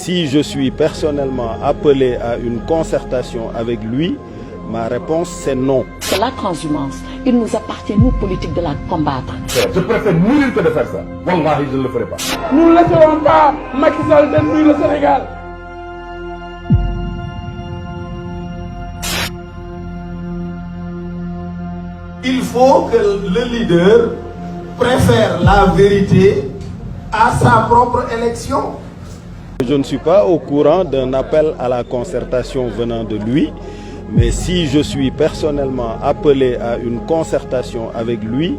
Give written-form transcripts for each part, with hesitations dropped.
si je suis personnellement appelé à une concertation avec lui, ma réponse c'est non. C'est la transhumance. Il nous appartient, nous, politiques, de la combattre. Je préfère mourir que de faire ça. Wallahi, je ne le ferai pas. Nous ne laisserons pas Macky Sall détruire le Sénégal. Il faut que le leader préfère la vérité à sa propre élection. Je ne suis pas au courant d'un appel à la concertation venant de lui, mais si je suis personnellement appelé à une concertation avec lui,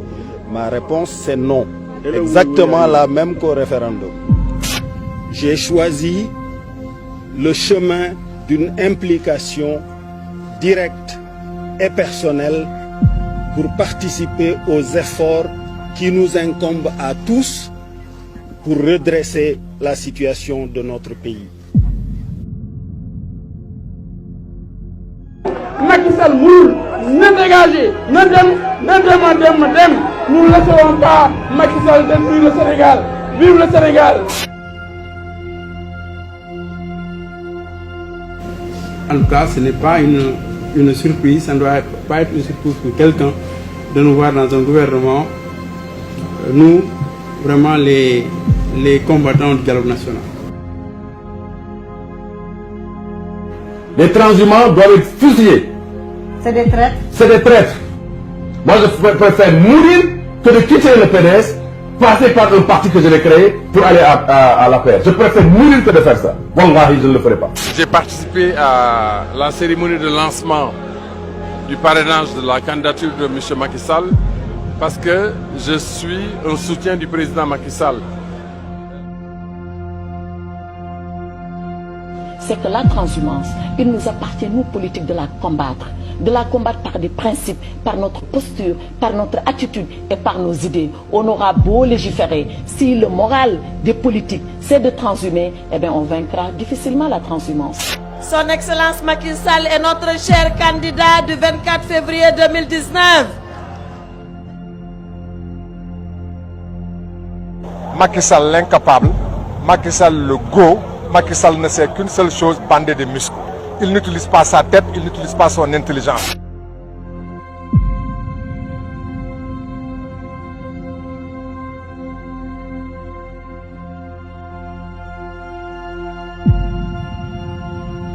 ma réponse c'est non. Exactement la même qu'au référendum. J'ai choisi le chemin d'une implication directe et personnelle pour participer aux efforts qui nous incombent à tous pour redresser la situation de notre pays. Macky Sall mourut, ne dégagez, ne dem. Nous ne laisserons pas Macky Sall détruire le Sénégal. Vive le Sénégal. En tout cas, ce n'est pas une surprise, ça ne doit pas être une surprise pour quelqu'un de nous voir dans un gouvernement. Nous, vraiment les combattants du dialogue national. Les transhumants doivent être fusillés. C'est des traîtres. C'est des traîtres. Moi, je préfère mourir que de quitter le PDS, passer par un parti que je l'ai créé pour aller à la paix. Je préfère mourir que de faire ça. Wallahi, je ne le ferai pas. J'ai participé à la cérémonie de lancement du parrainage de la candidature de M. Macky Sall parce que je suis un soutien du président Macky Sall. C'est que la transhumance, il nous appartient, nous, politiques, de la combattre. De la combattre par des principes, par notre posture, par notre attitude et par nos idées. On aura beau légiférer, si le moral des politiques, c'est de transhumer, eh bien on vaincra difficilement la transhumance. Son Excellence Macky Sall est notre cher candidat du 24 février 2019. Macky Sall l'incapable, Macky Sall le go, Macky Sall ne sait qu'une seule chose, bander des muscles. Il n'utilise pas sa tête, il n'utilise pas son intelligence.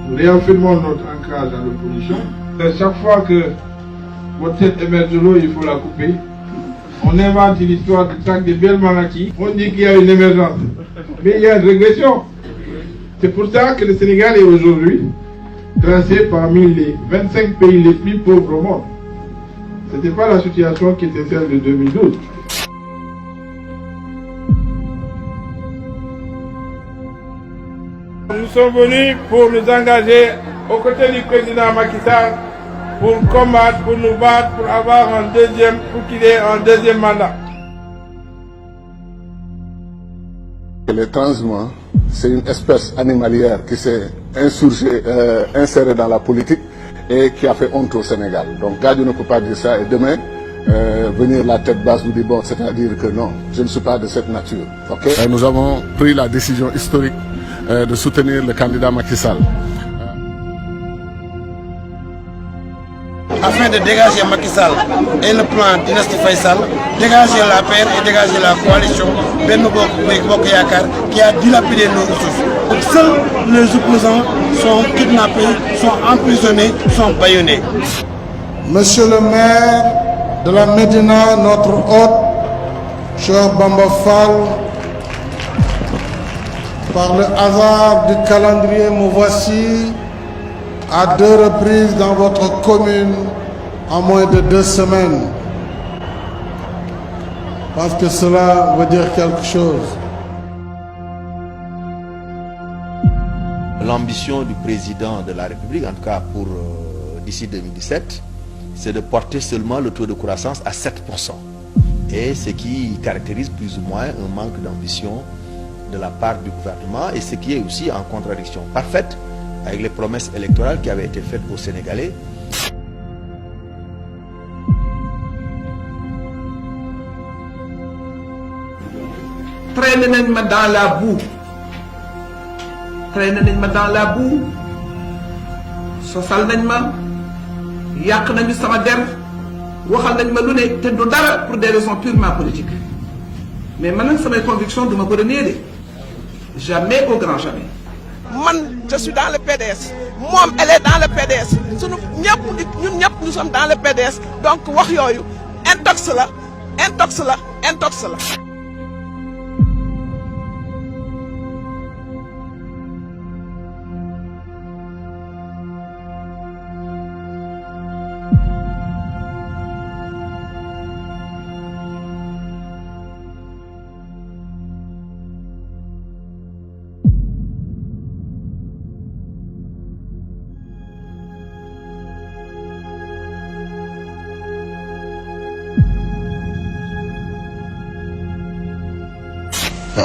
Nous réaffirmons notre ancrage dans l'opposition. Chaque fois que votre tête émerge de l'eau, il faut la couper. On invente une histoire de traque de belles maladies. On dit qu'il y a une émergence. Mais il y a une régression. C'est pour ça que le Sénégal est aujourd'hui classé parmi les 25 pays les plus pauvres au monde. Ce n'était pas la situation qui était celle de 2012. Nous sommes venus pour nous engager aux côtés du président Macky Sall pour combattre, pour nous battre, pour avoir pour qu'il ait un deuxième mandat. Les transhumants, c'est une espèce animalière qui s'est insérée dans la politique et qui a fait honte au Sénégal. Donc Gadio ne peut pas dire ça et demain venir la tête basse nous dire bon, c'est-à-dire que non, je ne suis pas de cette nature. Okay? Nous avons pris la décision historique de soutenir le candidat Macky Sall. Afin de dégager Macky Sall et le plan Dynastie Faisal, dégager la paix et dégager la coalition Benno Bokk Yakaar qui a dilapidé nos ressources. Seuls les opposants sont kidnappés, sont emprisonnés, sont bâillonnés. Monsieur le maire de la Médina, notre hôte, cher Bamba Fall, par le hasard du calendrier, me voici à 2 reprises dans votre commune en moins de 2 semaines. Parce que cela veut dire quelque chose. L'ambition du président de la République, en tout cas pour d'ici 2017, c'est de porter seulement le taux de croissance à 7%. Et ce qui caractérise plus ou moins un manque d'ambition de la part du gouvernement et ce qui est aussi en contradiction parfaite avec les promesses électorales qui avaient été faites aux Sénégalais. Traînez dans la boue. traîné nañ ma dans la boue sosal nañ ma yàq nañu sama der waxal nañ ma lu ne te du dara pour des raisons purement politiques mais man nag samay conviction du ma ko renier de jamais au grand jamais. man je suis dans le PDS moom elle est dans le PDS sunu ñun ñëpp nous sommes dans le PDS donc wax yooyu intox la.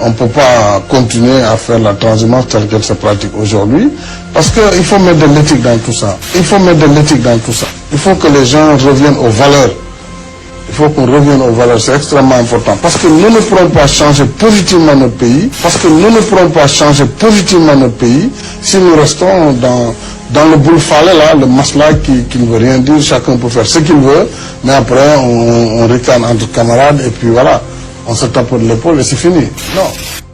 On ne peut pas continuer à faire la transhumance telle qu'elle se pratique aujourd'hui parce qu'il faut mettre de l'éthique dans tout ça. Il faut que les gens reviennent aux valeurs. Il faut qu'on revienne aux valeurs, c'est extrêmement important. Parce que nous ne pourrons pas changer positivement notre pays. Si nous restons dans le boule-falé là, le masla qui ne veut rien dire, chacun peut faire ce qu'il veut, mais après on ricane entre camarades et puis voilà. On se tape de l'épaule et c'est fini. Non.